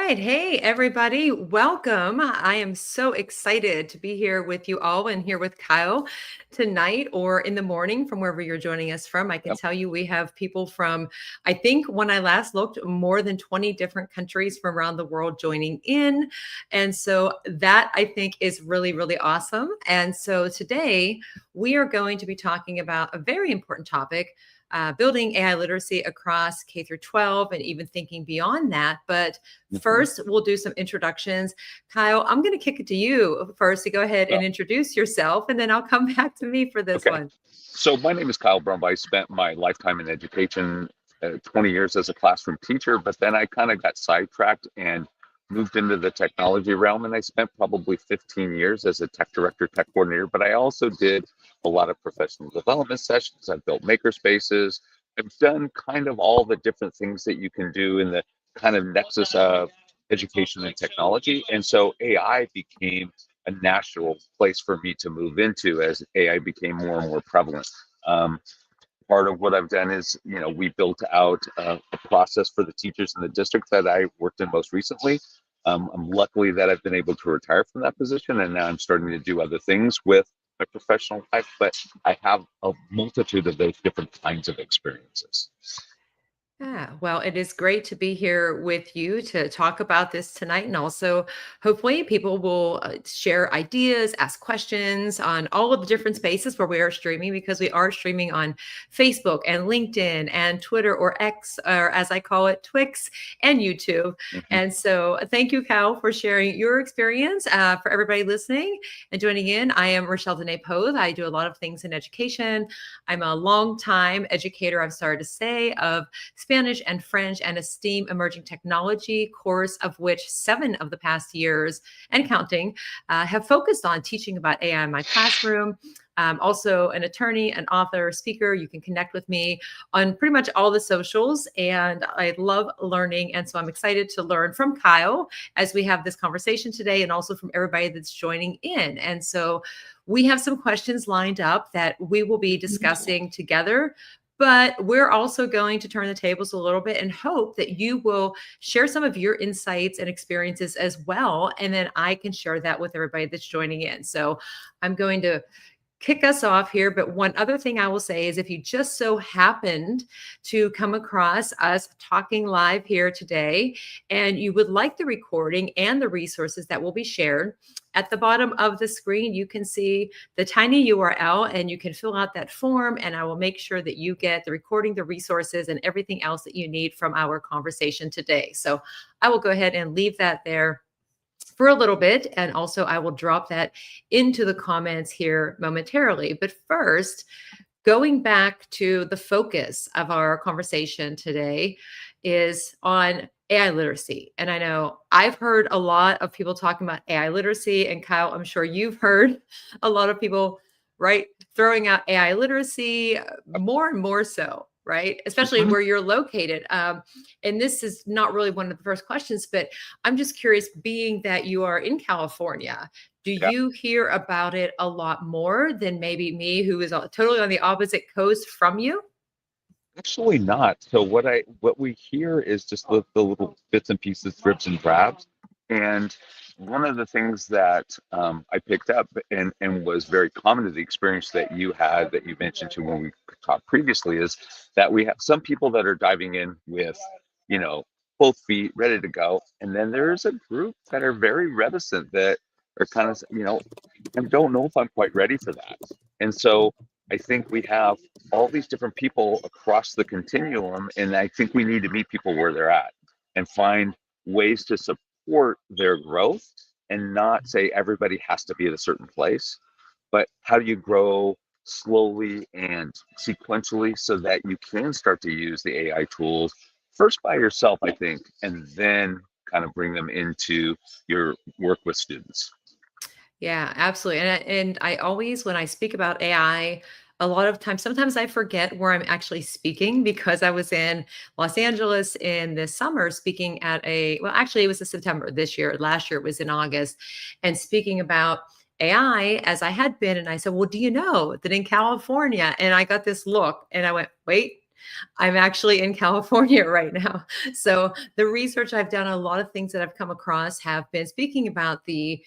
right. Hey, everybody. Welcome. I am so excited to be here with you all and here with Kyle tonight or in the morning from wherever you're joining us from. I can Yep. tell you we have people from, I think when I last looked, more than 20 different countries from around the world joining in. And so that I think is really, really awesome. And so today we are going to be talking about a very important topic. Building AI literacy across K through 12 and even thinking beyond that. But Mhm. first, we'll do some introductions. Kyle, I'm going to kick it to you first to go ahead and Oh, introduce yourself, and then I'll come back to me for this okay. one. So my name is Kyle Brumby. I spent my lifetime in education, 20 years as a classroom teacher, but then I kind of got sidetracked and moved into the technology realm. And I spent probably 15 years as a tech director, tech coordinator, but I also did a lot of professional development sessions. I've built maker spaces. I've done kind of all the different things that you can do in the kind of nexus of education and technology. And so AI became a natural place for me to move into as AI became more and more prevalent. Um, Part of what I've done is, we built out a process for the teachers in the district that I worked in most recently. I'm luckily that I've been able to retire from that position, and now I'm starting to do other things with my professional life. But I have a multitude of those different kinds of experiences. Yeah, well, it is great to be here with you to talk about this tonight. And also, hopefully, people will share ideas, ask questions on all of the different spaces where we are streaming, because we are streaming on Facebook and LinkedIn and Twitter, or X, or as I call it, Twix, and YouTube. Mhm. And so, thank you, Cal, for sharing your experience. For everybody listening and joining in, I am Rachelle Dené Poth. I do a lot of things in education. I'm a long-time educator, I'm sorry to say, of Spanish and French and a STEAM emerging technology course, of which 7 of the past years and counting have focused on teaching about AI in my classroom. Also an attorney, an author, speaker. You can connect with me on pretty much all the socials, and I love learning. And so I'm excited to learn from Kyle as we have this conversation today, and also from everybody that's joining in. And so we have some questions lined up that we will be discussing together, but we're also going to turn the tables a little bit and hope that you will share some of your insights and experiences as well. And then I can share that with everybody that's joining in. So I'm going to kick us off here. But one other thing I will say is, if you just so happened to come across us talking live here today and you would like the recording and the resources that will be shared, at the bottom of the screen, you can see the tiny URL and you can fill out that form, and I will make sure that you get the recording, the resources, and everything else that you need from our conversation today. So I will go ahead and leave that there for a little bit. And also, I will drop that into the comments here momentarily. But first, going back to the focus of our conversation today is on AI literacy. And I know I've heard a lot of people talking about AI literacy. And Kyle, I'm sure you've heard a lot of people, right, throwing out AI literacy more and more so, right? Especially Mhm. where you're located. And this is not really one of the first questions, but I'm just curious, being that you are in California, do Yeah. you hear about it a lot more than maybe me, who is totally on the opposite coast from you? Actually not. So what we hear is just the little bits and pieces, drips and drabs. And one of the things that I picked up and was very common to the experience that you had, that you mentioned to when we talked previously, is that we have some people that are diving in with, you know, both feet ready to go. And then there's a group that are very reticent, that are kind of, I don't know if I'm quite ready for that. And so I think we have all these different people across the continuum, and I think we need to meet people where they're at and find ways to support their growth, and not say everybody has to be at a certain place, but how do you grow slowly and sequentially so that you can start to use the AI tools first by yourself, I think, and then kind of bring them into your work with students. Yeah, absolutely. And I always, when I speak about AI, a lot of times, sometimes I forget where I'm actually speaking, because I was in Los Angeles in the summer speaking at well, actually, it was in September this year. Last year it was in August, and speaking about AI as I had been. And I said, well, do you know that in California? And I got this look and I went, wait. I'm actually in California right now. So the research I've done, a lot of things that I've come across have been speaking about the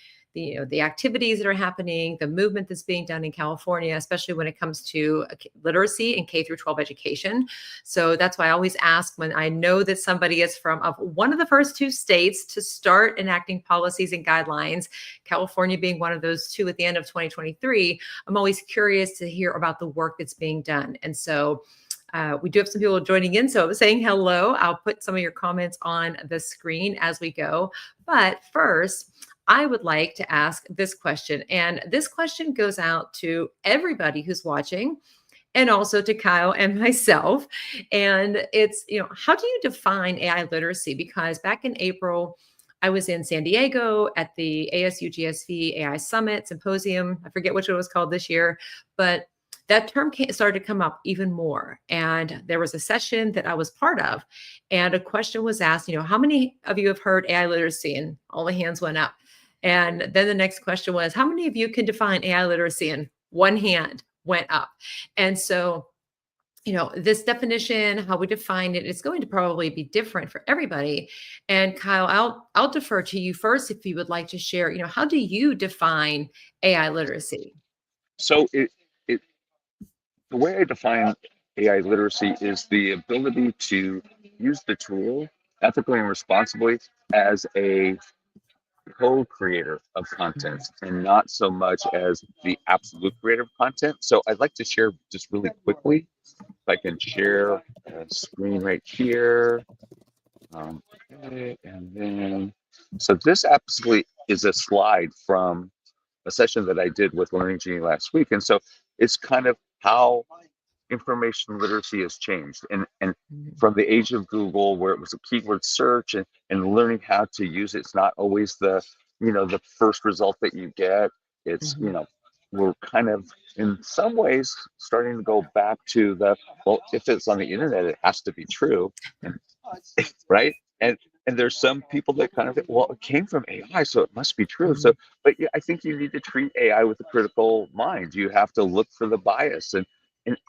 activities that are happening, the movement that's being done in California, especially when it comes to literacy and K through 12 education. So that's why I always ask when I know that somebody is from one of the first two states to start enacting policies and guidelines, California being one of those two at the end of 2023. I'm always curious to hear about the work that's being done. And so we do have some people joining in. So saying hello, I'll put some of your comments on the screen as we go. But first, I would like to ask this question. And this question goes out to everybody who's watching and also to Kyle and myself. And it's, how do you define AI literacy? Because back in April, I was in San Diego at the ASU GSV AI Summit Symposium. I forget which it was called this year, but that term started to come up even more. And there was a session that I was part of, and a question was asked, how many of you have heard AI literacy? And all the hands went up. And then the next question was, how many of you can define AI literacy? And one hand went up. And so, this definition, how we define it, it's going to probably be different for everybody. And Kyle, I'll defer to you first if you would like to share, how do you define AI literacy? So the way I define AI literacy is the ability to use the tool ethically and responsibly as a co-creator of content and not so much as the absolute creator of content. So I'd like to share just really quickly, if I can share a screen right here. Okay, and then, so this absolutely is a slide from a session that I did with Learning Genie last week. And so it's kind of how information literacy has changed. And from the age of Google, where it was a keyword search and learning how to use it, it's not always the first result that you get. It's, we're kind of in some ways starting to go back to well, if it's on the internet, it has to be true. And, right? And there's some people that kind of, well, it came from AI, so it must be true. So, but yeah, I think you need to treat AI with a critical mind. You have to look for the bias and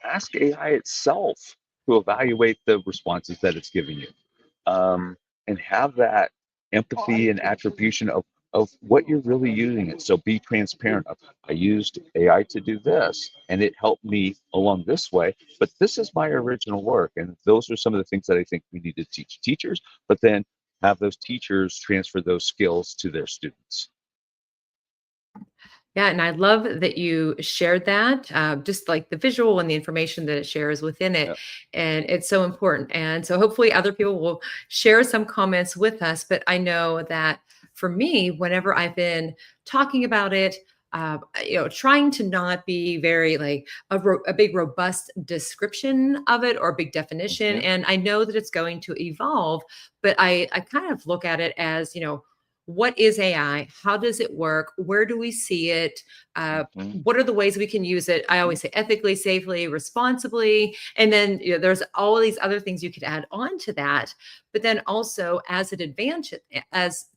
ask AI itself to evaluate the responses that it's giving you, and have that empathy and attribution of what you're really using it. So be transparent. I used AI to do this, and it helped me along this way, but this is my original work. And those are some of the things that I think we need to teach teachers, but then have those teachers transfer those skills to their students. Yeah, and I love that you shared that, just like the visual and the information that it shares within it. Yeah. And it's so important. And so hopefully other people will share some comments with us. But I know that for me, whenever I've been talking about it, trying to not be very like a big robust description of it or a big definition. And I know that it's going to evolve, but I kind of look at it as, what is AI? How does it work? Where do we see it? What are the ways we can use it? I always say ethically, safely, responsibly. And then there's all these other things you could add on to that. But then also as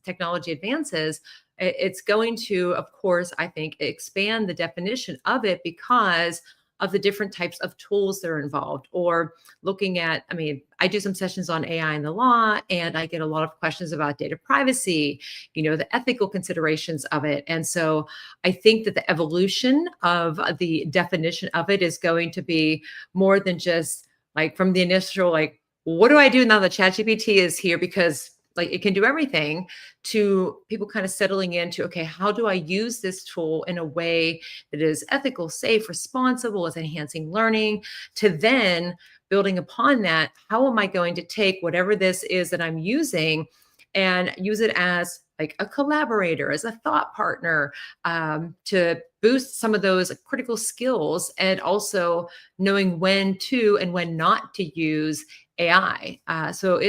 technology advances, it's going to, of course, I think, expand the definition of it because of the different types of tools that are involved. Or looking at, I do some sessions on AI in the law, and I get a lot of questions about data privacy, the ethical considerations of it. And so I think that the evolution of the definition of it is going to be more than just like from the initial, like, what do I do now that ChatGPT is here? Because like it can do everything, to people kind of settling into, okay, how do I use this tool in a way that is ethical, safe, responsible, is enhancing learning, to then building upon that, how am I going to take whatever this is that I'm using and use it as like a collaborator, as a thought partner, to boost some of those critical skills, and also knowing when to and when not to use AI. So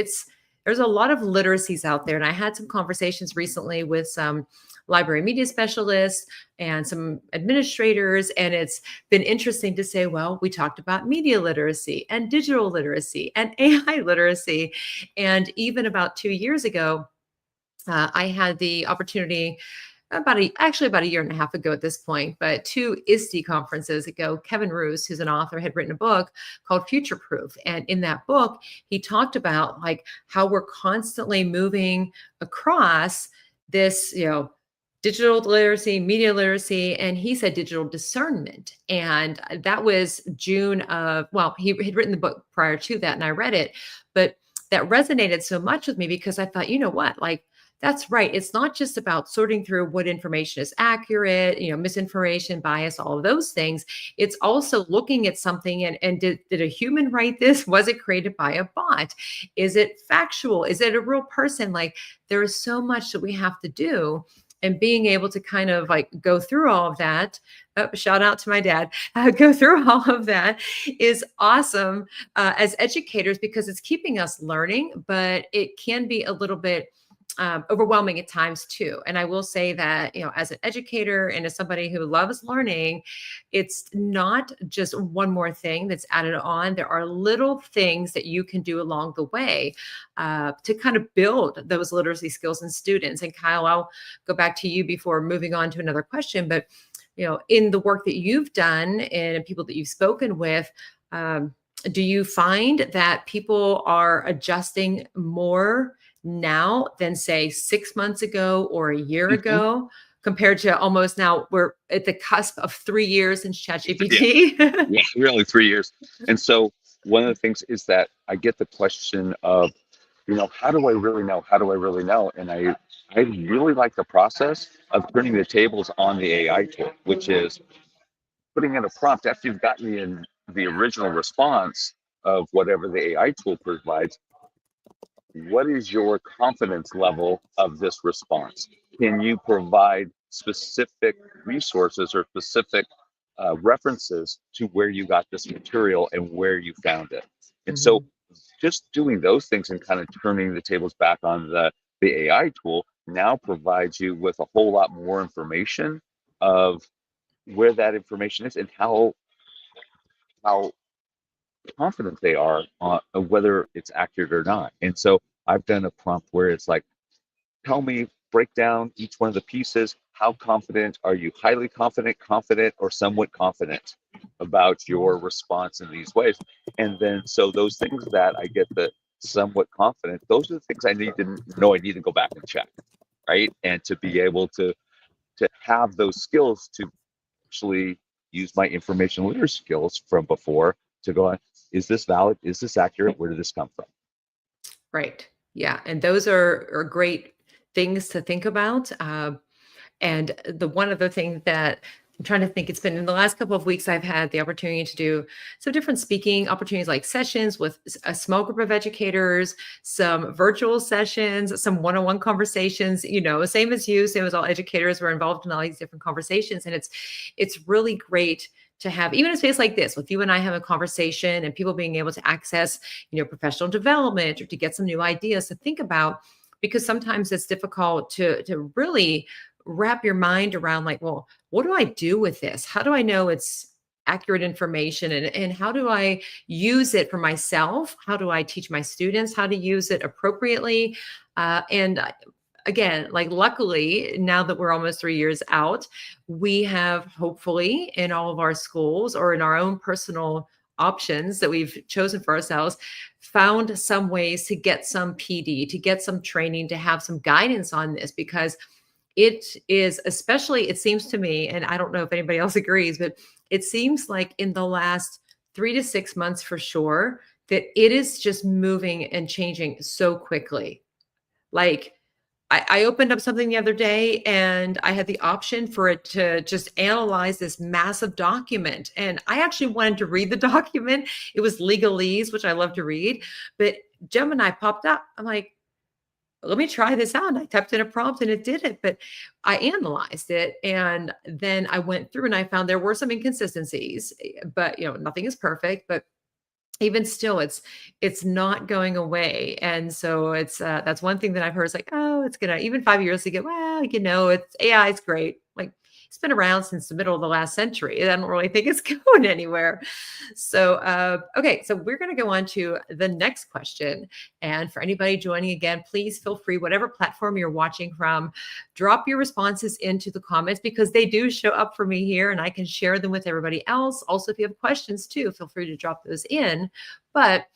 there's a lot of literacies out there. And I had some conversations recently with some library media specialists and some administrators. And it's been interesting to say, well, we talked about media literacy and digital literacy and AI literacy. And even about 2 years ago, I had the opportunity actually about a year and a half ago at this point, but 2 ISTE conferences ago, Kevin Roos, who's an author, had written a book called Future Proof. And in that book, he talked about like how we're constantly moving across this, digital literacy, media literacy, and he said digital discernment. And that was June of, well, he had written the book prior to that and I read it, but that resonated so much with me because I thought, you know what, like, that's right. It's not just about sorting through what information is accurate, misinformation, bias, all of those things. It's also looking at something and did a human write this? Was it created by a bot? Is it factual? Is it a real person? Like, there is so much that we have to do. And being able to kind of like go through all of that, shout out to my dad, go through all of that is awesome as educators because it's keeping us learning, but it can be a little bit overwhelming at times too. And I will say that, as an educator and as somebody who loves learning, it's not just one more thing that's added on. There are little things that you can do along the way to kind of build those literacy skills in students. And Kyle, I'll go back to you before moving on to another question, but in the work that you've done and people that you've spoken with, do you find that people are adjusting more now than say 6 months ago or a year ago compared to almost now we're at the cusp of 3 years since ChatGPT? Yeah, really 3 years. And so one of the things is that I get the question of, how do I really know? How do I really know? And I really like the process of turning the tables on the AI tool, which is putting in a prompt after you've gotten in the original response of whatever the AI tool provides. What is your confidence level of this response? Can you provide specific resources or specific references to where you got this material and where you found it? And so just doing those things and kind of turning the tables back on the AI tool now provides you with a whole lot more information of where that information is and how confident they are on whether it's accurate or not. And so I've done a prompt where it's like, break down each one of the pieces. How confident are you? Highly confident, or somewhat confident about your response in these ways. And then, so those things that I get the somewhat confident, those are the things I need to know I need to go back and check, right? And to be able to have those skills to actually use my information literacy skills from before to go on, is this valid? Is this accurate? Where did this come from? Right. Yeah. And those are great things to think about. And the one other thing that I'm trying to think, it's been in the last couple of weeks, I've had the opportunity to do some different speaking opportunities, like sessions with a small group of educators, some virtual sessions, some one-on-one conversations, same as you, same as all educators were involved in all these different conversations. And it's really great to have even a space like this with you and I have a conversation and people being able to access, professional development or to get some new ideas to think about, because sometimes it's difficult to really wrap your mind around like, well, what do I do with this? How do I know it's accurate information and how do I use it for myself? How do I teach my students how to use it appropriately? And again, like luckily, now that we're almost 3 years out, we have hopefully in all of our schools or in our own personal options that we've chosen for ourselves, found some ways to get some PD, to get some training, to have some guidance on this, because it is, especially, it seems to me, and I don't know if anybody else agrees, but it seems like in the last 3 to 6 months for sure, that it is just moving and changing so quickly. Like I opened up something the other day and I had the option for it to just analyze this massive document. And I actually wanted to read the document. It was legalese, which I love to read, but Gemini popped up. I'm like, let me try this out. And I typed in a prompt and it did it, but I analyzed it. And then I went through and I found there were some inconsistencies, but nothing is perfect, but even still, it's not going away. And so it's, that's one thing that I've heard is like, oh, it's gonna, even 5 years ago, well, it's AI is great. Like, it's been around since the middle of the last century. I don't really think it's going anywhere. So, okay, so we're going to go on to the next question. And for anybody joining again, please feel free, whatever platform you're watching from, drop your responses into the comments because they do show up for me here and I can share them with everybody else. Also, if you have questions too, feel free to drop those in. But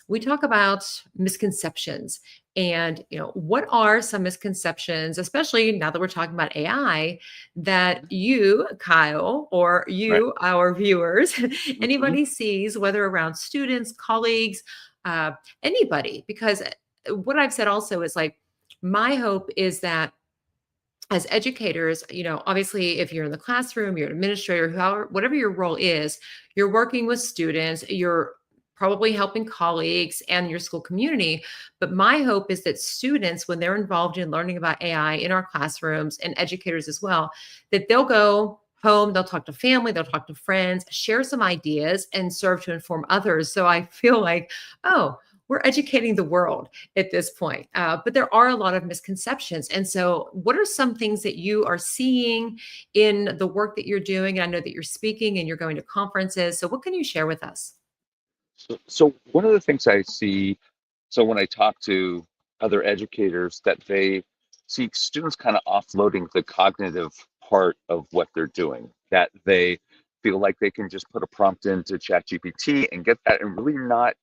we talk about misconceptions and, what are some misconceptions, especially now that we're talking about AI, that you, Kyle, or you, our viewers, anybody sees, whether around students, colleagues, anybody, because what I've said also is like, my hope is that as educators, obviously, if you're in the classroom, you're an administrator, however, whatever your role is, you're working with students, you're probably helping colleagues and your school community. But my hope is that students, when they're involved in learning about AI in our classrooms and educators as well, that they'll go home, they'll talk to family, they'll talk to friends, share some ideas and serve to inform others. So I feel like, oh, we're educating the world at this point. But there are a lot of misconceptions. And so what are some things that you are seeing in the work that you're doing? And I know that you're speaking and you're going to conferences. So what can you share with us? So one of the things I see, so when I talk to other educators, that they see students kind of offloading the cognitive part of what they're doing, that they feel like they can just put a prompt into ChatGPT and get that and really not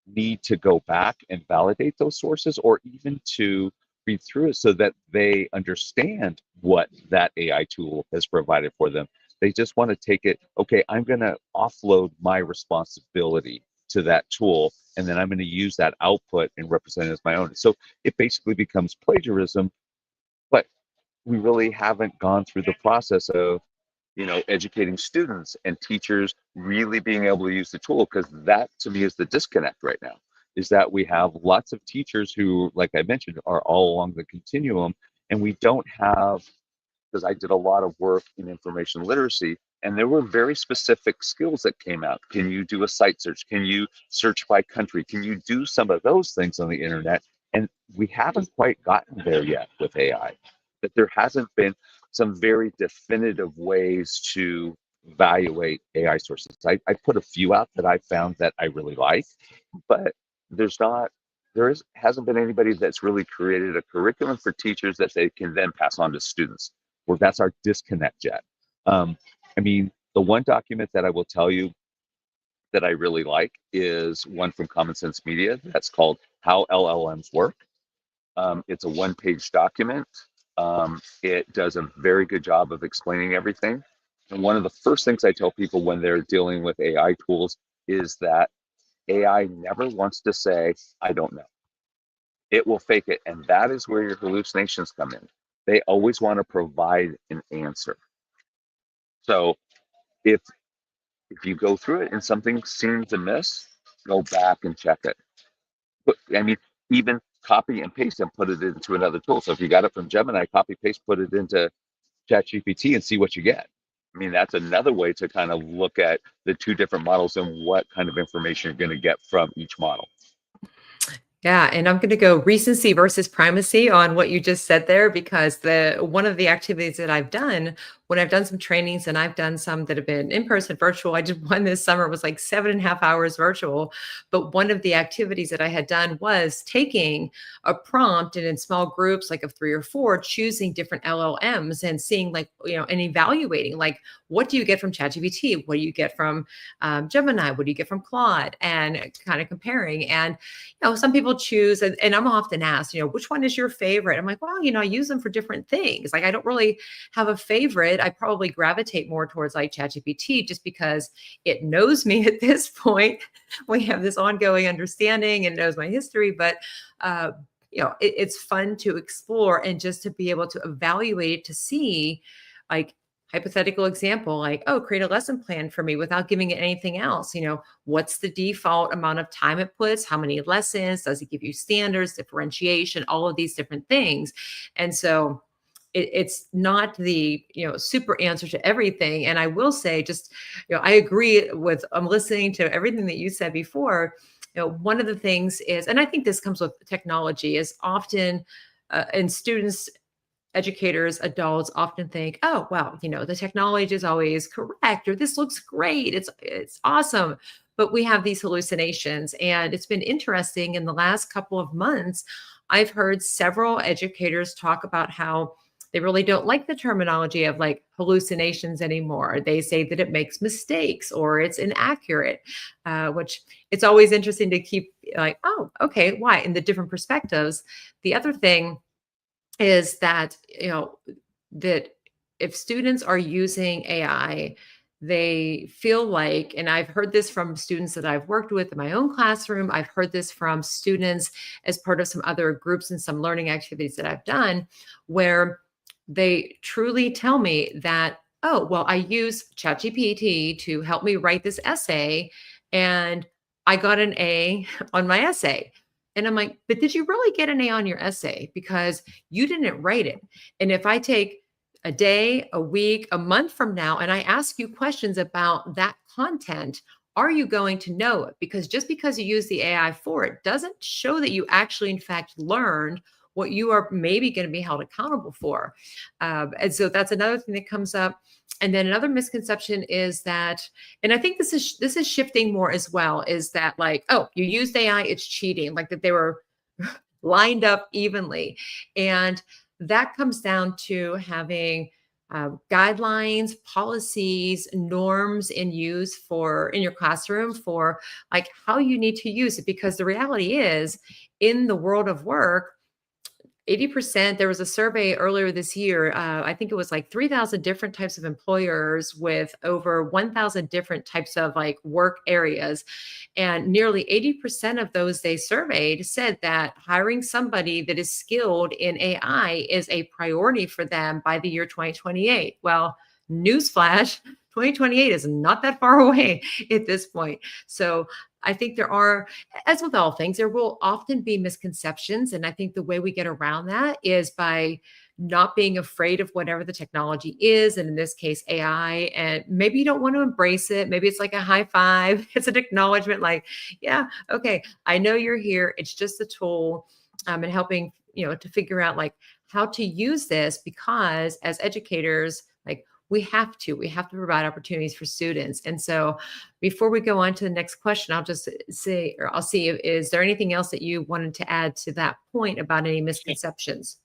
need to go back and validate those sources or even to read through it so that they understand what that AI tool has provided for them. They just want to take it, okay, I'm going to offload my responsibility to that tool, and then I'm going to use that output and represent it as my own. So it basically becomes plagiarism, but we really haven't gone through the process of educating students and teachers really being able to use the tool, because that to me is the disconnect right now, is that we have lots of teachers who, like I mentioned, are all along the continuum, and we don't have, because I did a lot of work in information literacy, and there were very specific skills that came out. Can you do a site search? Can you search by country? Can you do some of those things on the internet? And we haven't quite gotten there yet with AI, that there hasn't been some very definitive ways to evaluate AI sources. I put a few out that I found that I really like, but hasn't been anybody that's really created a curriculum for teachers that they can then pass on to students. Where that's our disconnect yet. I mean, the one document that I will tell you that I really like is one from Common Sense Media that's called How LLMs Work. It's a one-page document. It does a very good job of explaining everything. And one of the first things I tell people when they're dealing with AI tools is that AI never wants to say, I don't know. It will fake it. And that is where your hallucinations come in. They always want to provide an answer. So if you go through it and something seems amiss, go back and check it. But I mean, even copy and paste and put it into another tool. So if you got it from Gemini, copy, paste, put it into ChatGPT and see what you get. I mean, that's another way to kind of look at the two different models and what kind of information you're going to get from each model. Yeah, and I'm going to go recency versus primacy on what you just said there, because one of the activities that I've done when I've done some trainings, and I've done some that have been in person, virtual. I did one this summer, it was like 7.5 hours virtual. But one of the activities that I had done was taking a prompt and in small groups, like of 3 or 4, choosing different LLMs and seeing and evaluating, like, what do you get from ChatGPT? What do you get from Gemini? What do you get from Claude? And kind of comparing. And some people choose, and I'm often asked, which one is your favorite? I'm like, well, I use them for different things. Like, I don't really have a favorite. I probably gravitate more towards like ChatGPT just because it knows me at this point. We have this ongoing understanding and knows my history, but it's fun to explore and just to be able to evaluate it, to see, like, hypothetical example, like, oh, create a lesson plan for me without giving it anything else. What's the default amount of time it puts? How many lessons? Does it give you standards, differentiation, all of these different things? And so it's not the super answer to everything. And I will say, just I agree with, I'm listening to everything that you said before. One of the things is, and I think this comes with technology, is often and students educators, adults often think, oh, well, the technology is always correct, or this looks great. It's awesome. But we have these hallucinations. And it's been interesting in the last couple of months, I've heard several educators talk about how they really don't like the terminology of like hallucinations anymore. They say that it makes mistakes or it's inaccurate, which it's always interesting to keep like, oh, okay, why? In the different perspectives. The other thing is that, that if students are using AI, they feel like, and I've heard this from students that I've worked with in my own classroom, I've heard this from students as part of some other groups and some learning activities that I've done, where they truly tell me that, oh, well, I use ChatGPT to help me write this essay, and I got an A on my essay. And I'm like, but did you really get an A on your essay? Because you didn't write it. And if I take a day, a week, a month from now, and I ask you questions about that content, are you going to know it? Because just because you use the AI for it doesn't show that you actually, in fact, learned what you are maybe going to be held accountable for. And so that's another thing that comes up. And then another misconception is that, and I think this is shifting more as well, is that like, oh, you used AI, it's cheating, like that they were lined up evenly. And that comes down to having guidelines, policies, norms in use in your classroom for like how you need to use it. Because the reality is, in the world of work, 80%, there was a survey earlier this year. I think it was like 3,000 different types of employers with over 1,000 different types of like work areas. And nearly 80% of those they surveyed said that hiring somebody that is skilled in AI is a priority for them by the year 2028. Well, newsflash, 2028 is not that far away at this point. So I think there are, as with all things, there will often be misconceptions. And I think the way we get around that is by not being afraid of whatever the technology is. And in this case, AI. And maybe you don't want to embrace it. Maybe it's like a high five. It's an acknowledgement like, yeah, okay, I know you're here. It's just a tool, and helping, to figure out like how to use this, because as educators, like we have to provide opportunities for students. And so before we go on to the next question, I'll just say, or I'll see, is there anything else that you wanted to add to that point about any misconceptions?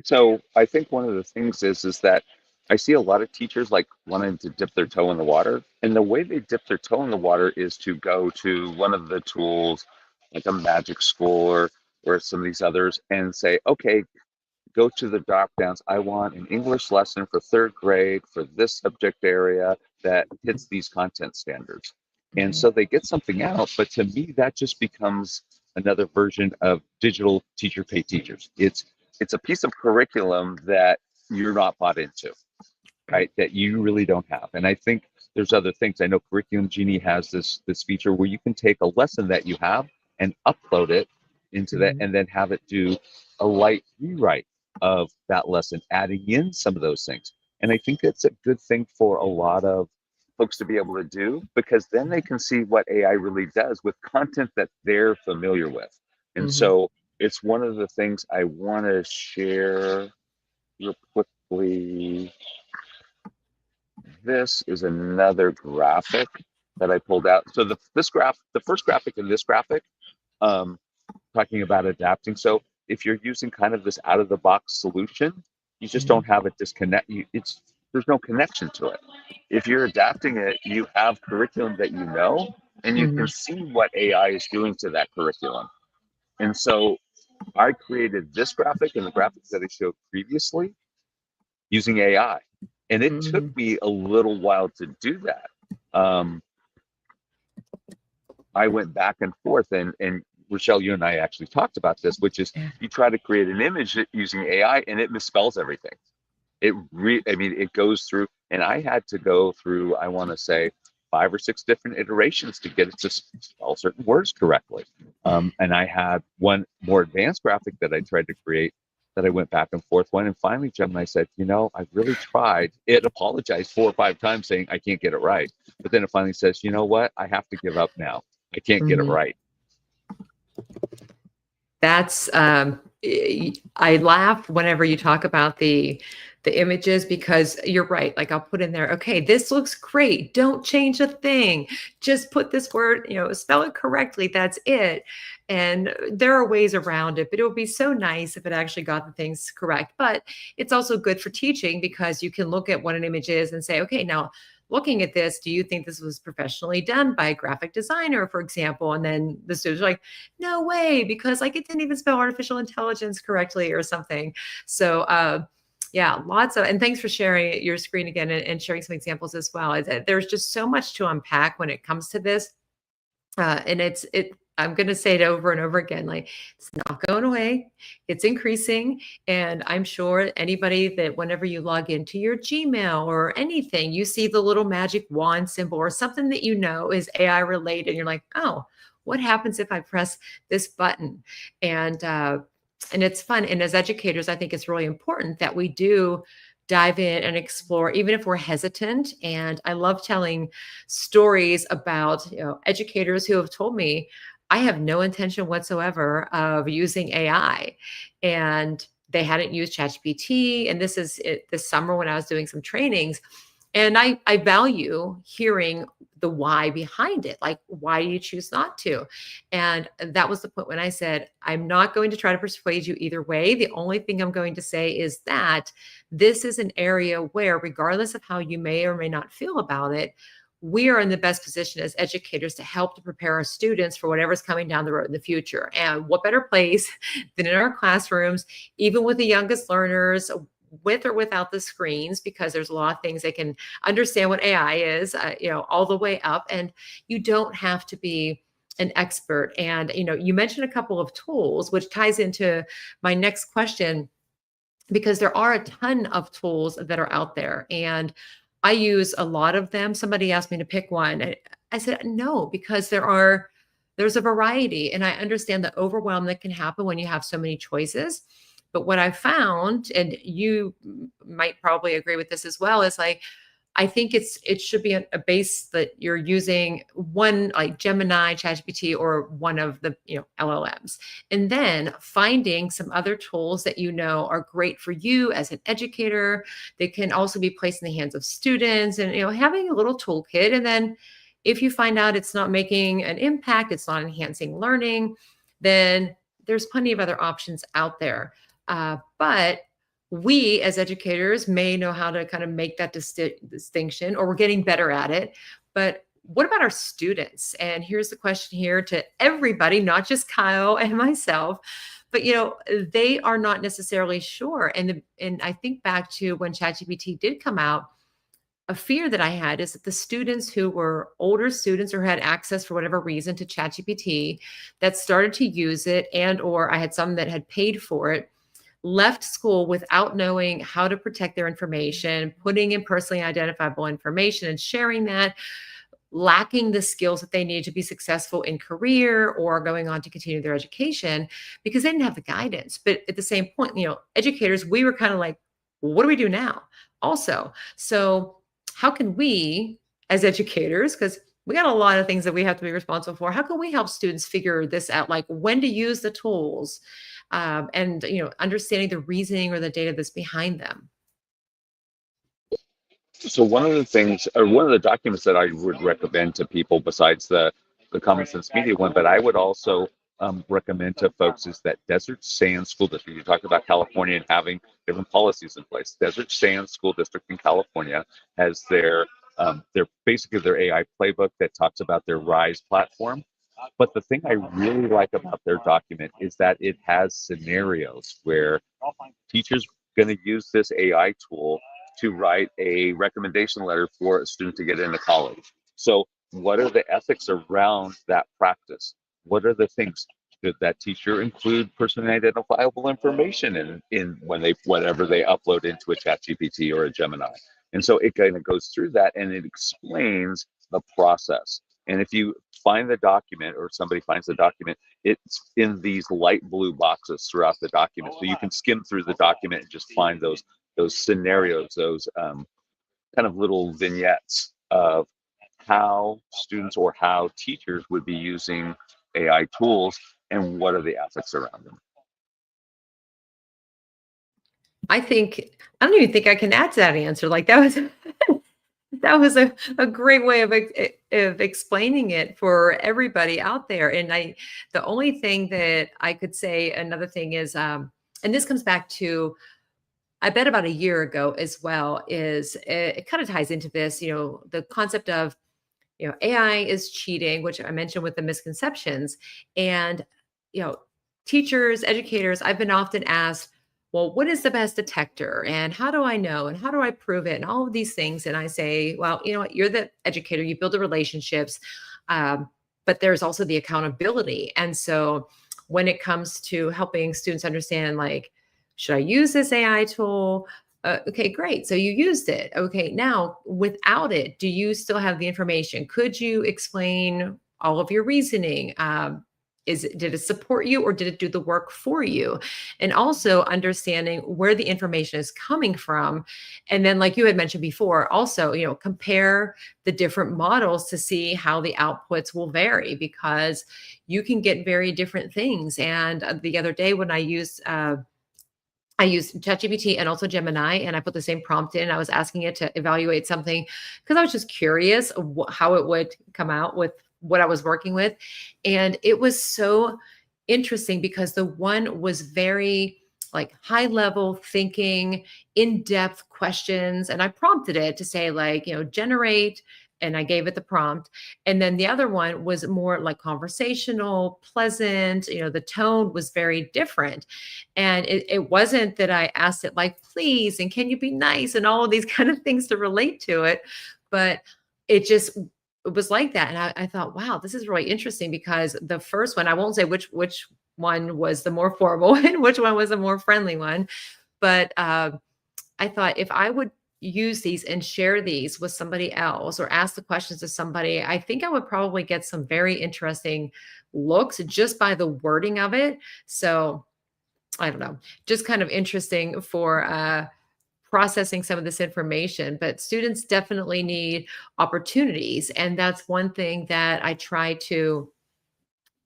So I think one of the things is that I see a lot of teachers like wanting to dip their toe in the water. And the way they dip their toe in the water is to go to one of the tools, like a Magic School or some of these others, and say, okay, go to the drop downs. I want an English lesson for third grade for this subject area that hits these content standards. And so they get something out, but to me, that just becomes another version of digital teacher pay teachers. It's a piece of curriculum that you're not bought into, right? That you really don't have. And I think there's other things. I know Curriculum Genie has this feature where you can take a lesson that you have and upload it into that, and then have it do a light rewrite of that lesson, adding in some of those things. And I think it's a good thing for a lot of folks to be able to do, because then they can see what AI really does with content that they're familiar with. And so it's one of the things I want to share real quickly. This is another graphic that I pulled out. So the first graphic in this graphic, talking about adapting. So if you're using kind of this out of the box solution, you just don't have a disconnect. There's no connection to it. If you're adapting it, you have curriculum that you know, and you can see what AI is doing to that curriculum. And so I created this graphic and the graphics that I showed previously using AI. And it took me a little while to do that. I went back and forth, and Rachelle, you and I actually talked about this, which is you try to create an image using AI and it misspells everything. It goes through, and I had to go through, I want to say, 5 or 6 different iterations to get it to spell certain words correctly. And I had one more advanced graphic that I tried to create that I went back and forth on. And finally, Gemini said, I really tried. It apologized 4 or 5 times saying, I can't get it right. But then it finally says, you know what? I have to give up now. I can't get it right. That's I laugh whenever you talk about the images, because you're right. Like, I'll put in there, okay, this looks great. Don't change a thing. Just put this word, spell it correctly. That's it. And there are ways around it, but it would be so nice if it actually got the things correct. But it's also good for teaching, because you can look at what an image is and say, okay, now looking at this, do you think this was professionally done by a graphic designer, for example? And then the students are like, no way, because like it didn't even spell artificial intelligence correctly or something. So yeah, lots of, and thanks for sharing your screen again, and sharing some examples as well. There's just so much to unpack when it comes to this. And I'm going to say it over and over again, like, it's not going away. It's increasing. And I'm sure anybody that whenever you log into your Gmail or anything, you see the little magic wand symbol or something that is AI related. And you're like, oh, what happens if I press this button? And it's fun. And as educators, I think it's really important that we do dive in and explore, even if we're hesitant. And I love telling stories about educators who have told me, I have no intention whatsoever of using AI, and they hadn't used ChatGPT. And this is this summer when I was doing some trainings, and I value hearing the why behind it. Like, why do you choose not to? And that was the point when I said, I'm not going to try to persuade you either way. The only thing I'm going to say is that this is an area where, regardless of how you may or may not feel about it, we are in the best position as educators to help to prepare our students for whatever's coming down the road in the future. And what better place than in our classrooms, even with the youngest learners, with or without the screens, because there's a lot of things they can understand what AI is, all the way up. And you don't have to be an expert. And, you mentioned a couple of tools, which ties into my next question, because there are a ton of tools that are out there. And I use a lot of them. Somebody asked me to pick one. And I said, no, because there's a variety. And I understand the overwhelm that can happen when you have so many choices. But what I found, and you might probably agree with this as well, is like, I think it should be a base that you're using one, like Gemini, ChatGPT, or one of the LLMs, and then finding some other tools that are great for you as an educator. They can also be placed in the hands of students, and having a little toolkit. And then if you find out it's not making an impact, it's not enhancing learning, then there's plenty of other options out there. But we as educators may know how to kind of make that distinction, or we're getting better at it. But what about our students? And here's the question here to everybody, not just Kyle and myself, but they are not necessarily sure. And I think back to when ChatGPT did come out, a fear that I had is that the students who were older students or had access for whatever reason to ChatGPT, that started to use it, and or I had some that had paid for it, left school without knowing how to protect their information, putting in personally identifiable information and sharing that, lacking the skills that they need to be successful in career or going on to continue their education, because they didn't have the guidance. But at the same point, educators, we were kind of like, well, what do we do now? Also, so how can we as educators, because we got a lot of things that we have to be responsible for, how can we help students figure this out, like when to use the tools, and understanding the reasoning or the data that's behind them? So one of the things, or one of the documents that I would recommend to people, besides the Common Sense Media one, but I would also recommend to folks, is that Desert Sand School District. You talked about California and having different policies in place. Desert Sand School District in California has their basically their AI playbook that talks about their RISE platform. But the thing I really like about their document is that it has scenarios where teachers going to use this AI tool to write a recommendation letter for a student to get into college. So what are the ethics around that practice? What are the things? Should that teacher include personally identifiable information in whenever they upload into a ChatGPT or a Gemini? And so it kind of goes through that, and it explains the process. And if you find the document, or somebody finds the document, it's in these light blue boxes throughout the document. So you can skim through the document and just find those scenarios, those kind of little vignettes of how students or how teachers would be using AI tools, and what are the ethics around them. I don't even think I can add to that answer. Like that was that was a great way of explaining it for everybody out there. And the only thing that I could say, another thing is, and this comes back to, I bet about a year ago as well, is it kind of ties into this, the concept of, AI is cheating, which I mentioned with the misconceptions. And, you know, teachers, educators, I've been often asked, well, what is the best detector? And how do I know? And how do I prove it? And all of these things. And I say, well, you know what? You're the educator, you build the relationships, but there's also the accountability. And so when it comes to helping students understand, like, should I use this AI tool? Okay, great. So you used it. Okay, now without it, do you still have the information? Could you explain all of your reasoning? Did it support you or did it do the work for you? And also understanding where the information is coming from. And then, like you had mentioned before, also, compare the different models to see how the outputs will vary, because you can get very different things. And the other day when I used ChatGPT and also Gemini, and I put the same prompt in. I was asking it to evaluate something because I was just curious of how it would come out with what I was working with. And it was so interesting because the one was very like high level thinking, in depth questions. And I prompted it to say, like, generate, and I gave it the prompt. And then the other one was more like conversational, pleasant, the tone was very different. And it wasn't that I asked it like, please, and can you be nice and all of these kind of things to relate to it. But it was like that. And I thought, wow, this is really interesting, because the first one, I won't say which one was the more formal and which one was the more friendly one. But I thought, if I would use these and share these with somebody else or ask the questions to somebody, I think I would probably get some very interesting looks just by the wording of it. So I don't know, just kind of interesting for processing some of this information. But students definitely need opportunities. And that's one thing that I try to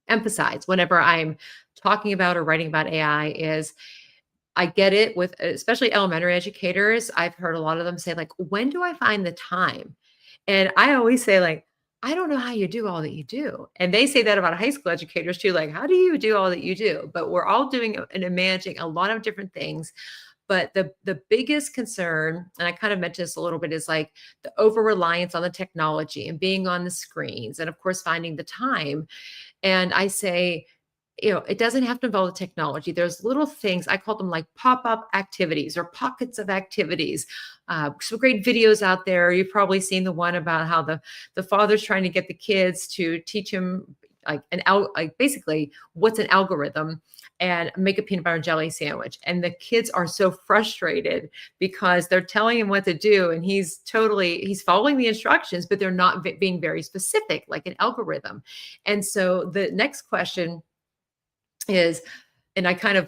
emphasize whenever I'm talking about or writing about AI is, I get it with especially elementary educators. I've heard a lot of them say, like, when do I find the time? And I always say, like, I don't know how you do all that you do. And they say that about high school educators too. Like, how do you do all that you do? But we're all doing and managing a lot of different things. But the biggest concern, and I kind of mentioned this a little bit, is like the over reliance on the technology and being on the screens, and of course finding the time. And I say, it doesn't have to involve the technology. There's little things, I call them like pop-up activities or pockets of activities. Some great videos out there. You've probably seen the one about how the father's trying to get the kids to teach him like basically what's an algorithm and make a peanut butter and jelly sandwich. And the kids are so frustrated because they're telling him what to do, and he's following the instructions, but they're not being very specific, like an algorithm. And so the next question is, and I kind of,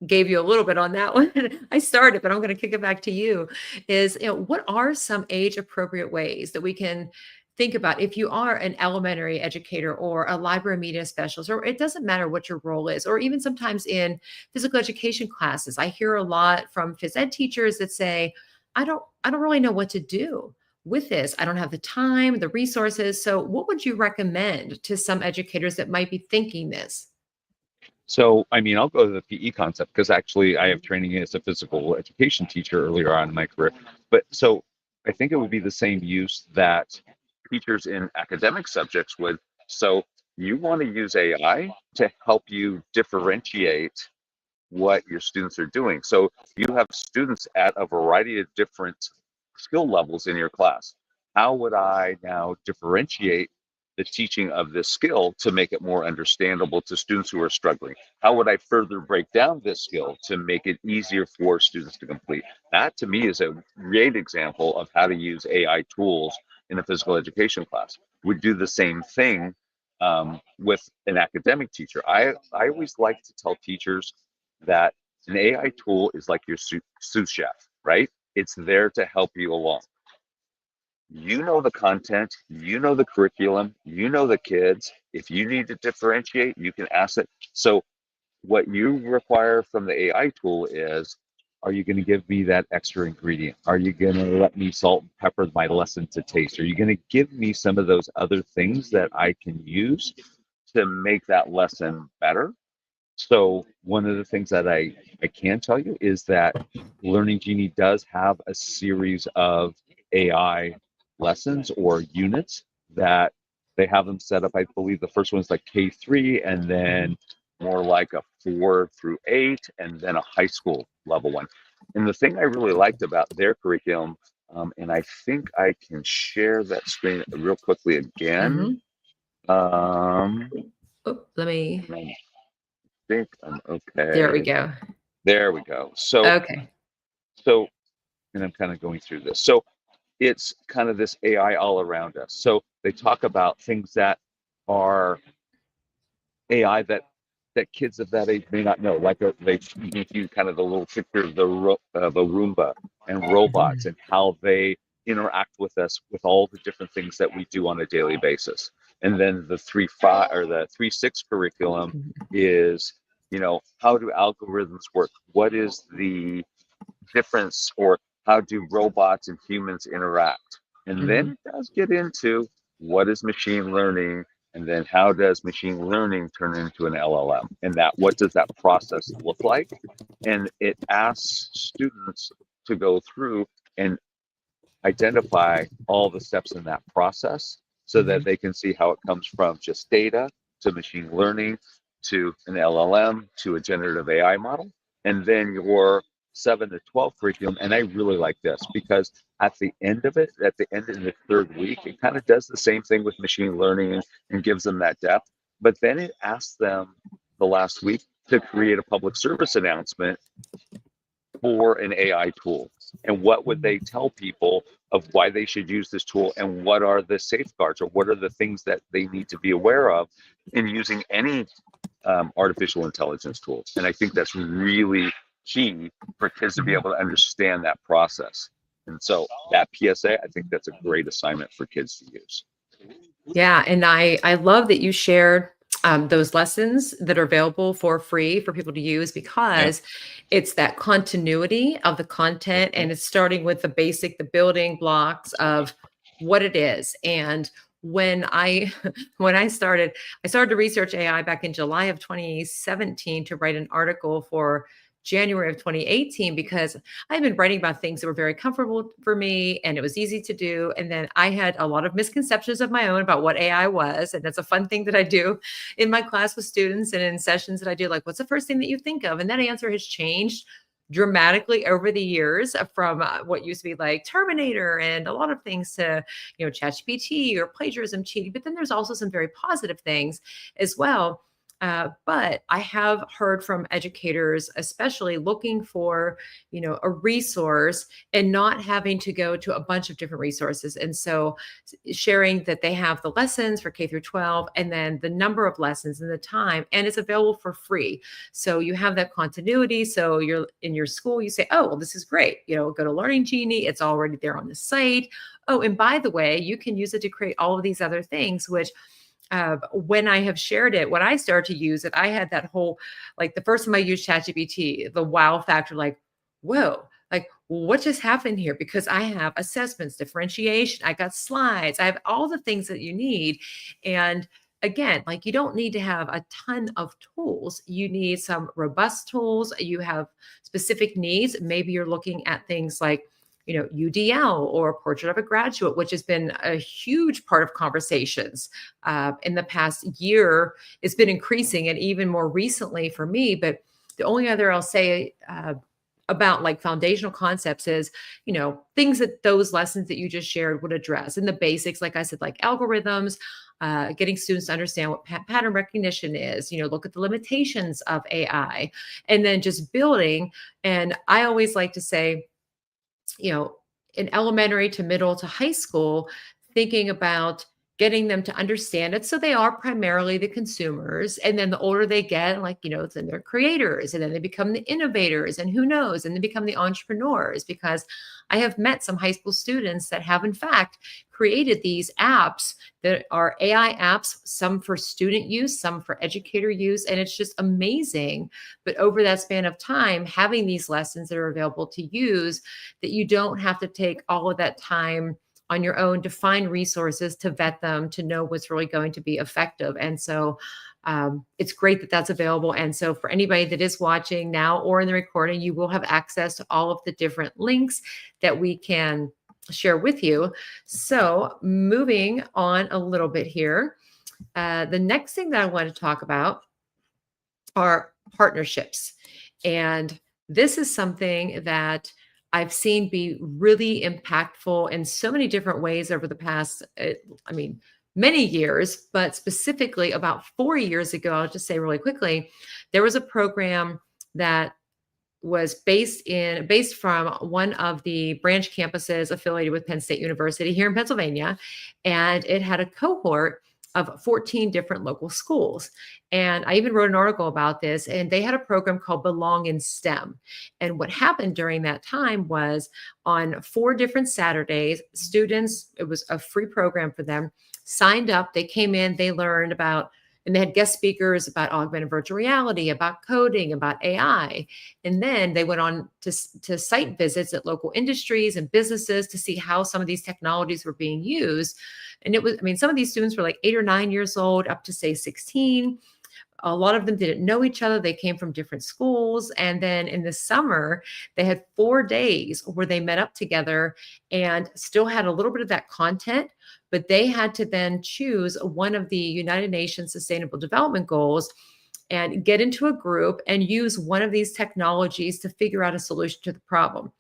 gave you a little bit on that one. I started, but I'm going to kick it back to you, is, what are some age appropriate ways that we can think about if you are an elementary educator or a library media specialist, or it doesn't matter what your role is, or even sometimes in physical education classes. I hear a lot from phys ed teachers that say, I don't really know what to do with this. I don't have the time, the resources. So what would you recommend to some educators that might be thinking this? So, I mean, I'll go to the PE concept because actually I have training as a physical education teacher earlier on in my career. But so I think it would be the same use that teachers in academic subjects would. So you want to use AI to help you differentiate what your students are doing. So you have students at a variety of different skill levels in your class. How would I now differentiate the teaching of this skill to make it more understandable to students who are struggling? How would I further break down this skill to make it easier for students to complete? That to me is a great example of how to use AI tools in a physical education class. We do the same thing with an academic teacher. I always like to tell teachers that an AI tool is like your sous chef, right? It's there to help you along. You know the content, you know the curriculum, you know the kids. If you need to differentiate, you can ask it. So what you require from the AI tool is Are you going to give me that extra ingredient? Are you going to let me salt and pepper my lesson to taste? Are you going to give me some of those other things that I can use to make that lesson better? So one of the things that I can tell you is that Learning Genie does have a series of AI lessons or units that they have them set up. I believe the first one is like K3, and then more like a 4 through 8, and then a high school level one. And the thing I really liked about their curriculum, and I think I can share that screen real quickly again. Oh, let me. I think I'm okay. There we go. There we go. So, Okay. And I'm kind of going through this. So it's kind of this AI all around us. So they talk about things that are AI that kids of that age may not know. Like they give you kind of the little picture of of a Roomba and robots and how they interact with us with all the different things that we do on a daily basis. And then the 3.5 or the 3.6 curriculum is, how do algorithms work? What is the difference, or how do robots and humans interact? And then it does get into what is machine learning, and then how does machine learning turn into an LLM, and what does that process look like? And it asks students to go through and identify all the steps in that process so that they can see how it comes from just data to machine learning to an LLM to a generative AI model. And then your 7 to 12 curriculum, and I really like this because at the end of the third week, it kind of does the same thing with machine learning and gives them that depth. But then it asks them the last week to create a public service announcement for an AI tool. And what would they tell people of why they should use this tool, and what are the safeguards, or what are the things that they need to be aware of in using any artificial intelligence tools? And I think that's really key for kids to be able to understand that process. And so that PSA, I think that's a great assignment for kids to use. Yeah, and I love that you shared those lessons that are available for free for people to use, because it's that continuity of the content, and it's starting with the building blocks of what it is. And when I I started to research AI back in July of 2017 to write an article for January of 2018, because I've been writing about things that were very comfortable for me and it was easy to do. And then I had a lot of misconceptions of my own about what AI was. And that's a fun thing that I do in my class with students and in sessions that I do. Like, what's the first thing that you think of? And that answer has changed dramatically over the years, from what used to be like Terminator and a lot of things to, ChatGPT or plagiarism, cheating. But then there's also some very positive things as well. But I have heard from educators, especially looking for, a resource and not having to go to a bunch of different resources. And so sharing that they have the lessons for K through 12, and then the number of lessons and the time, and it's available for free. So you have that continuity. So you're in your school, you say, oh, well, this is great. Go to Learning Genie. It's already there on the site. Oh, and by the way, you can use it to create all of these other things, which when I have shared it, when I started to use it, I had that whole, like the first time I used ChatGPT, the wow factor, like, whoa, like what just happened here? Because I have assessments, differentiation, I got slides, I have all the things that you need. And again, like you don't need to have a ton of tools. You need some robust tools. You have specific needs. Maybe you're looking at things like, UDL or Portrait of a Graduate, which has been a huge part of conversations in the past year. It's been increasing, and even more recently for me. But the only other I'll say about like foundational concepts is, things that those lessons that you just shared would address. And the basics, like I said, like algorithms, getting students to understand what pattern recognition is, look at the limitations of AI, and then just building. And I always like to say, in elementary to middle to high school, thinking about getting them to understand it. So they are primarily the consumers. And then the older they get, like, then they're creators, and then they become the innovators, and who knows, and they become the entrepreneurs, because I have met some high school students that have in fact created these apps that are AI apps, some for student use, some for educator use. And it's just amazing. But over that span of time, having these lessons that are available to use, that you don't have to take all of that time on your own to find resources, to vet them, to know what's really going to be effective. And so it's great that that's available. And so for anybody that is watching now or in the recording, you will have access to all of the different links that we can share with you. So moving on a little bit here, the next thing that I want to talk about are partnerships. And this is something that I've seen be really impactful in so many different ways over the past, many years, but specifically about 4 years ago, I'll just say really quickly, there was a program that was based from one of the branch campuses affiliated with Penn State University here in Pennsylvania. And it had a cohort of 14 different local schools. And I even wrote an article about this, and they had a program called Belong in STEM. And what happened during that time was on 4 different Saturdays, students, it was a free program for them, signed up, they came in, they learned about, and they had guest speakers about augmented virtual reality, about coding, about AI. And then they went on to site visits at local industries and businesses to see how some of these technologies were being used. And it was, some of these students were like 8 or 9 years old, up to say 16. A lot of them didn't know each other. They came from different schools. And then in the summer, they had 4 days where they met up together and still had a little bit of that content, but they had to then choose one of the United Nations Sustainable Development Goals and get into a group and use one of these technologies to figure out a solution to the problem.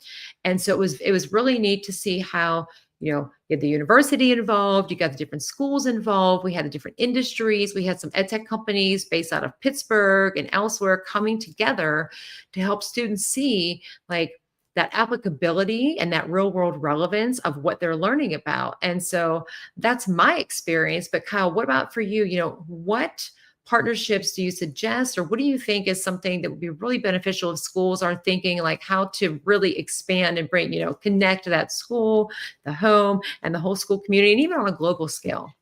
And so it was really neat to see how, you had the university involved, you got the different schools involved, we had the different industries, we had some edtech companies based out of Pittsburgh and elsewhere coming together to help students see like that applicability and that real world relevance of what they're learning about. And so that's my experience. But Kyle, what about for you? What partnerships do you suggest, or what do you think is something that would be really beneficial if schools are thinking like how to really expand and bring, connect to that school, the home, and the whole school community, and even on a global scale?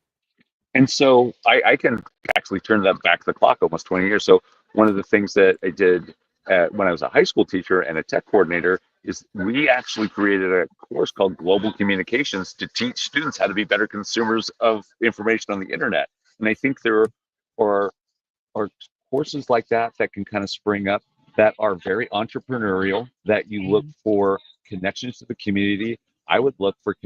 And so I can actually turn that back the clock almost 20 years. So one of the things that I did when I was a high school teacher and a tech coordinator is we actually created a course called Global Communications to teach students how to be better consumers of information on the internet. And I think there are courses like that can kind of spring up that are very entrepreneurial, that you look for connections to the community. I would look for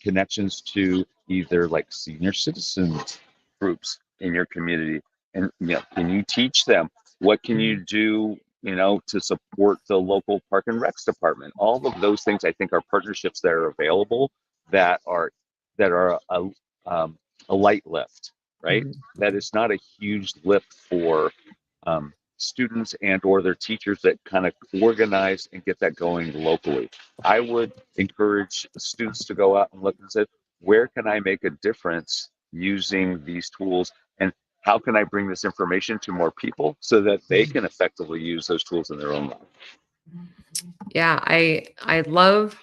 connections to either like senior citizens groups in your community. And can you teach them? What can you do, to support the local park and recs department? All of those things I think are partnerships that are available that are a light lift, right? Mm-hmm. That is not a huge lift for students and or their teachers that kind of organize and get that going locally. I would encourage students to go out and look and say, where can I make a difference using these tools, and how can I bring this information to more people so that they can effectively use those tools in their own life? Yeah, I love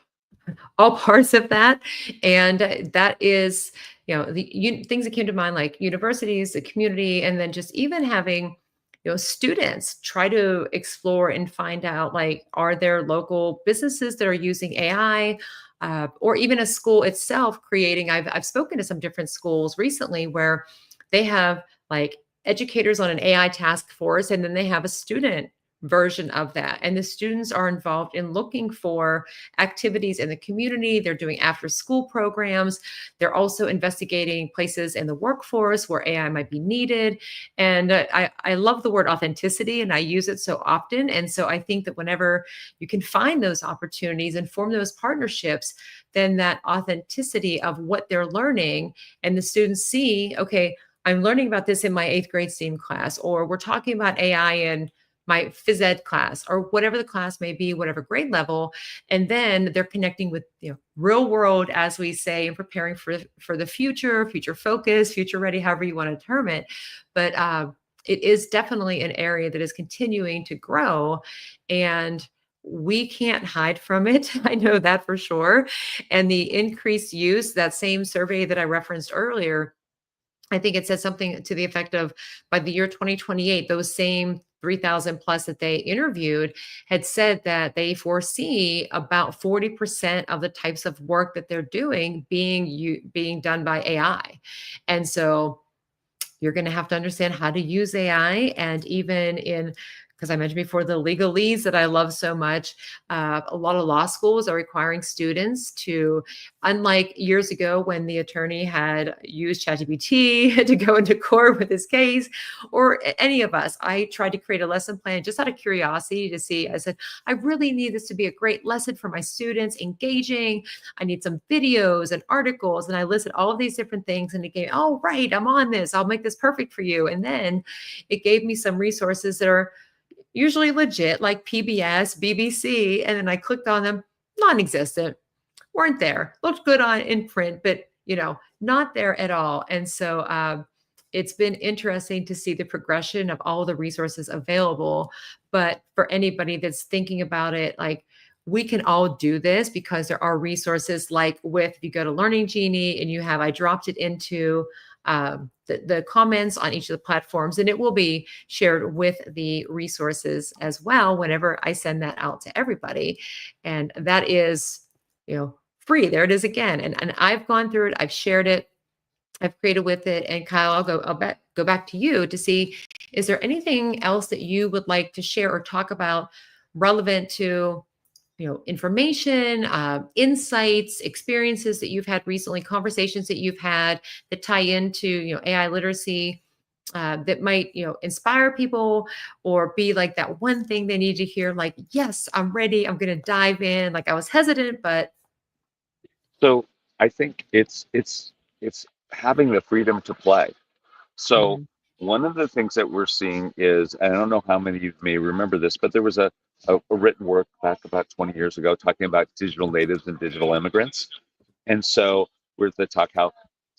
all parts of that. And that is, the things that came to mind, like universities, the community, and then just even having, students try to explore and find out, like, are there local businesses that are using AI, or even a school itself creating, I've spoken to some different schools recently where they have like educators on an AI task force, and then they have a student version of that. And the students are involved in looking for activities in the community. They're doing after school programs. They're also investigating places in the workforce where AI might be needed. And I love the word authenticity, and I use it so often. And so I think that whenever you can find those opportunities and form those partnerships, then that authenticity of what they're learning, and the students see, okay, I'm learning about this in my 8th grade STEAM class, or we're talking about AI in my phys ed class or whatever the class may be, whatever grade level. And then they're connecting with, real world, as we say, and preparing for the future focus, future ready, however you want to term it. But it is definitely an area that is continuing to grow, and we can't hide from it. I know that for sure. And the increased use, that same survey that I referenced earlier, I think it said something to the effect of, by the year 2028, those same 3,000 plus that they interviewed had said that they foresee about 40% of the types of work that they're doing being done by AI. And so you're going to have to understand how to use AI. And even in, because I mentioned before, the legalese that I love so much, a lot of law schools are requiring students to, unlike years ago when the attorney had used ChatGPT to go into court with his case, or any of us, I tried to create a lesson plan just out of curiosity to see. I said, I really need this to be a great lesson for my students, engaging. I need some videos and articles. And I listed all of these different things, and it gave, oh, right, I'm on this. I'll make this perfect for you. And then it gave me some resources that are usually legit, like PBS, BBC. And then I clicked on them, non-existent, weren't there, looked good in print, but not there at all. And so it's been interesting to see the progression of all the resources available. But for anybody that's thinking about it, like, we can all do this because there are resources, like if you go to Learning Genie and I dropped it into the comments on each of the platforms, and it will be shared with the resources as well whenever I send that out to everybody. And that is, free. There it is again. And I've gone through it. I've shared it. I've created with it. And Kyle, I'll go back to you to see, is there anything else that you would like to share or talk about relevant to information, insights, experiences that you've had recently, conversations that you've had that tie into, AI literacy, that might, inspire people, or be like that one thing they need to hear, like, yes, I'm ready. I'm going to dive in. Like, I was hesitant, but. So I think it's having the freedom to play. So Mhm. one of the things that we're seeing is, and I don't know how many of you may remember this, but there was a written work back about 20 years ago talking about digital natives and digital immigrants. And so we're to talk how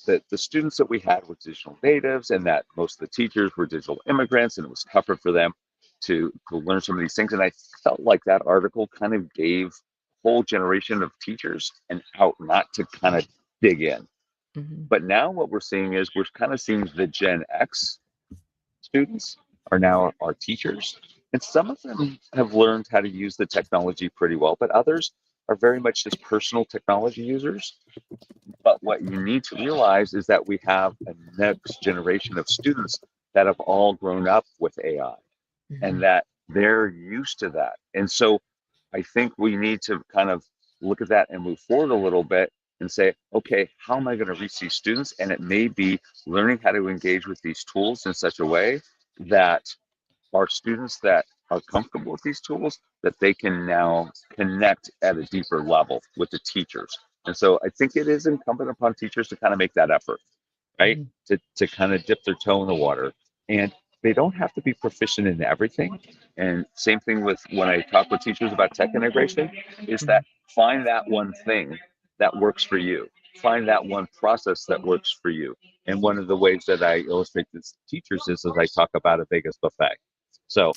the students that we had were digital natives, and that most of the teachers were digital immigrants, and it was tougher for them to learn some of these things. And I felt like that article kind of gave a whole generation of teachers an out not to kind of dig in. Mhm. But now what we're seeing is we're kind of seeing the Gen X students are now our teachers. And some of them have learned how to use the technology pretty well, but others are very much just personal technology users. But what you need to realize is that we have a next generation of students that have all grown up with AI, and Mhm. that they're used to that. And so I think we need to kind of look at that and move forward a little bit and say, okay, how am I going to reach these students? And it may be learning how to engage with these tools in such a way that our students that are comfortable with these tools, that they can now connect at a deeper level with the teachers. And so I think it is incumbent upon teachers to kind of make that effort, right? Mhm. To kind of dip their toe in the water. And they don't have to be proficient in everything. And same thing with when I talk with teachers about tech integration, is that Mhm. find that one thing that works for you. Find that one process that works for you. And one of the ways that I illustrate this to teachers is as I talk about a Vegas buffet. So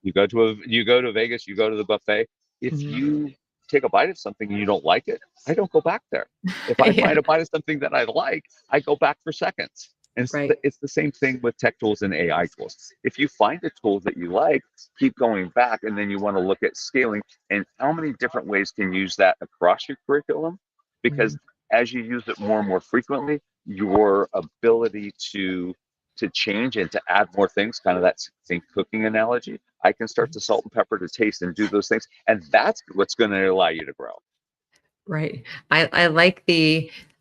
you go to Vegas, you go to the buffet. If Mhm. you take a bite of something and you don't like it, I don't go back there. If I Yeah. find a bite of something that I like, I go back for seconds. And Right. it's the same thing with tech tools and AI tools. If you find a tool that you like, keep going back, and then you want to look at scaling and how many different ways can you use that across your curriculum. Because Mhm. as you use it more and more frequently, your ability to change and to add more things, kind of that same cooking analogy, I can start to salt and pepper to taste and do those things. And that's what's going to allow you to grow. Right. I like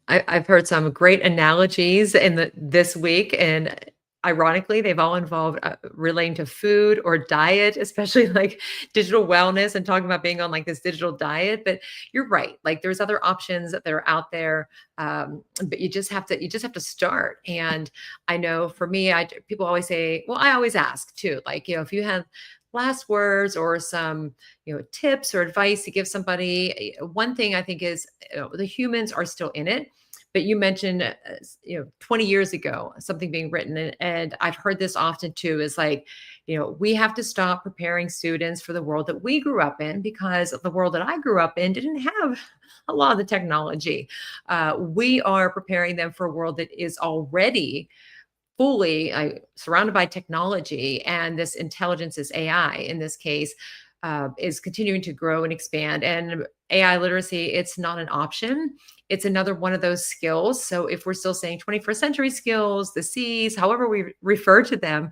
I've heard some great analogies this week, and ironically, they've all involved relating to food or diet, especially like digital wellness and talking about being on like this digital diet. But you're right. Like, there's other options that are out there, but you just have to start. And I know for me, people always say, well, I always ask too, like, if you have last words or some, tips or advice to give somebody. One thing I think is, the humans are still in it. But you mentioned, 20 years ago, something being written, and I've heard this often too, is like, we have to stop preparing students for the world that we grew up in, because the world that I grew up in didn't have a lot of the technology. We are preparing them for a world that is already fully surrounded by technology, and this intelligence is AI in this case, is continuing to grow and expand. And AI literacy, it's not an option. It's another one of those skills. So if we're still saying 21st century skills, the C's, however we refer to them,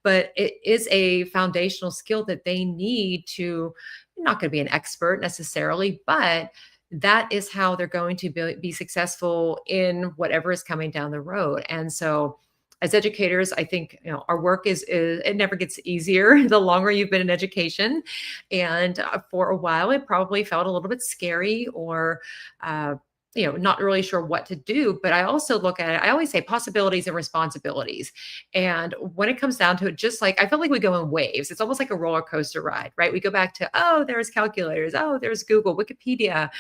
but it is a foundational skill that they need to, you're not going to be an expert necessarily, but that is how they're going to be successful in whatever is coming down the road. And so as educators, I think, our work is it never gets easier the longer you've been in education. And for a while, it probably felt a little bit scary, or not really sure what to do. But I also look at it, I always say possibilities and responsibilities. And when it comes down to it, just like I feel like we go in waves. It's almost like a roller coaster ride, right? We go back to, oh, there's calculators, oh, there's Google, Wikipedia,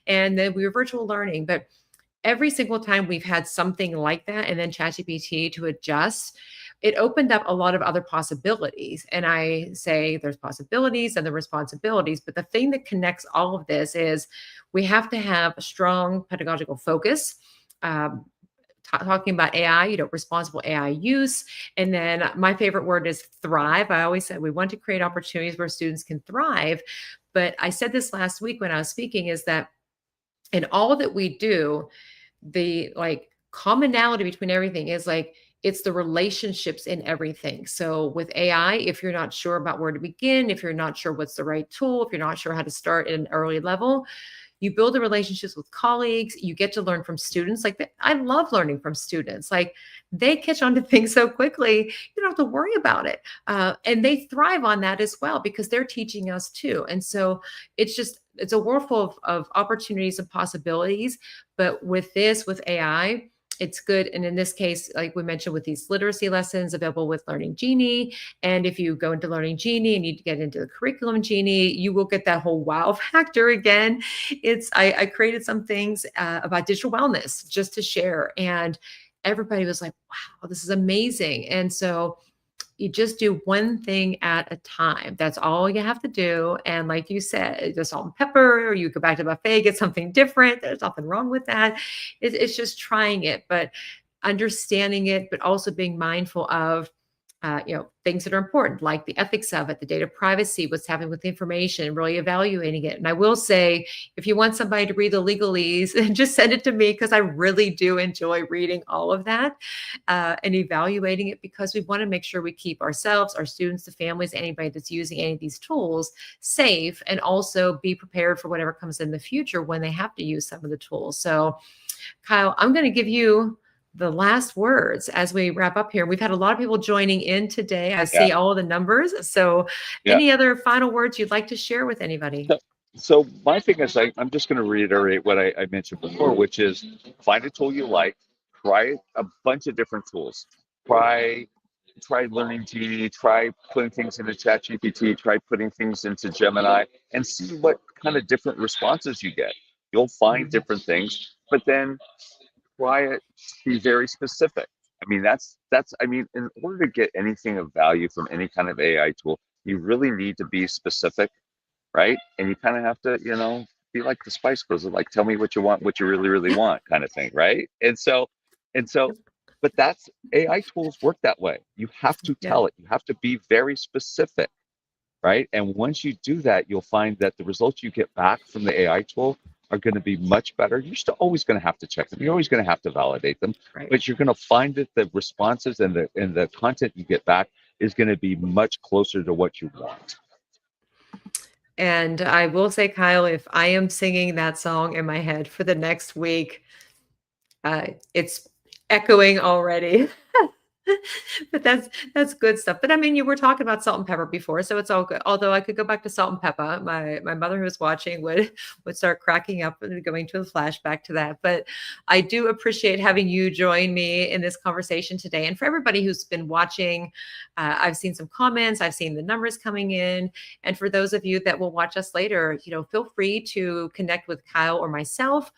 and then we were virtual learning. But every single time we've had something like that, and then ChatGPT to adjust, it opened up a lot of other possibilities. And I say there's possibilities and the responsibilities, but the thing that connects all of this is we have to have a strong pedagogical focus. Talking about AI, responsible AI use. And then my favorite word is thrive. I always said we want to create opportunities where students can thrive. But I said this last week when I was speaking, is that in all that we do, the commonality between everything is it's the relationships in everything. So with AI, if you're not sure about where to begin, if you're not sure what's the right tool, if you're not sure how to start at an early level, you build the relationships with colleagues, you get to learn from students. I love learning from students. They catch on to things so quickly, you don't have to worry about it. And they thrive on that as well, because they're teaching us too. And so it's a world full of opportunities and possibilities. But with AI, it's good. And in this case, like we mentioned, with these literacy lessons available with Learning Genie. And if you go into Learning Genie and you get into the curriculum Genie, you will get that whole wow factor again. I created some things about digital wellness just to share. And everybody was like, wow, this is amazing. And so you just do one thing at a time. That's all you have to do. And like you said, the salt and pepper, or you go back to the buffet, get something different. There's nothing wrong with that. It's just trying it, but understanding it, but also being mindful of things that are important, like the ethics of it, the data privacy, what's happening with the information, really evaluating it. And I will say, if you want somebody to read the legalese, just send it to me, because I really do enjoy reading all of that and evaluating it, because we want to make sure we keep ourselves, our students, the families, anybody that's using any of these tools safe, and also be prepared for whatever comes in the future when they have to use some of the tools. So, Kyle, I'm going to give you the last words as we wrap up here. We've had a lot of people joining in today. I see all the numbers. So any other final words you'd like to share with anybody? So my thing is, I'm just going to reiterate what I mentioned before, which is find a tool you like, try a bunch of different tools. Try Learning Genie, try putting things into ChatGPT, try putting things into Gemini, and see what kind of different responses you get. You'll find different things, but then try it, be very specific. I mean, in order to get anything of value from any kind of AI tool, you really need to be specific, right? And you kind of have to, be like the Spice Girls, like, tell me what you want, what you really, really want, kind of thing, right? But that's AI tools work that way. You have to tell it. You have to be very specific, right? And once you do that, you'll find that the results you get back from the AI tool are going to be much better. You're still always going to have to check them. You're always going to have to validate them, but you're going to find that the responses and the content you get back is going to be much closer to what you want. And I will say, Kyle, if I am singing that song in my head for the next week, it's echoing already. But that's good stuff. But I mean, you were talking about salt and pepper before, so it's all good. Although I could go back to salt and pepper. My mother who was watching would start cracking up and going to a flashback to that. But I do appreciate having you join me in this conversation today. And for everybody who's been watching, I've seen some comments, I've seen the numbers coming in. And for those of you that will watch us later, feel free to connect with Kyle or myself.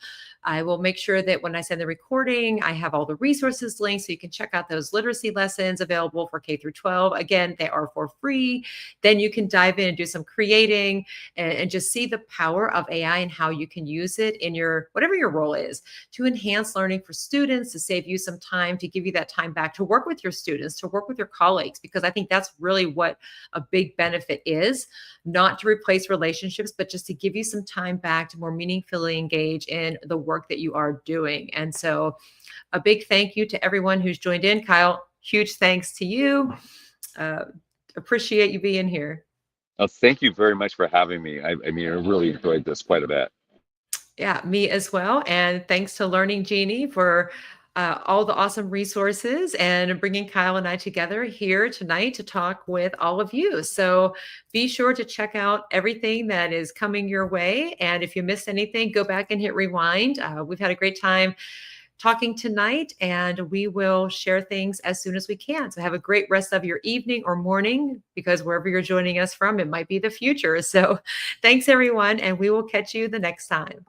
I will make sure that when I send the recording, I have all the resources linked so you can check out those literacy lessons available for K through 12. Again, they are for free. Then you can dive in and do some creating and just see the power of AI and how you can use it in your, whatever your role is, to enhance learning for students, to save you some time, to give you that time back to work with your students, to work with your colleagues, because I think that's really what a big benefit is, not to replace relationships, but just to give you some time back to more meaningfully engage in the work that you are doing. And so a big thank you to everyone who's joined in. Kyle, huge thanks to you. Appreciate you being here. Oh, thank you very much for having me. I mean, I really enjoyed this quite a bit. Yeah, me as well. And thanks to Learning Genie for all the awesome resources and bringing Kyle and I together here tonight to talk with all of you. So be sure to check out everything that is coming your way. And if you missed anything, go back and hit rewind. We've had a great time talking tonight, and we will share things as soon as we can. So have a great rest of your evening or morning, because wherever you're joining us from, it might be the future. So thanks, everyone, and we will catch you the next time.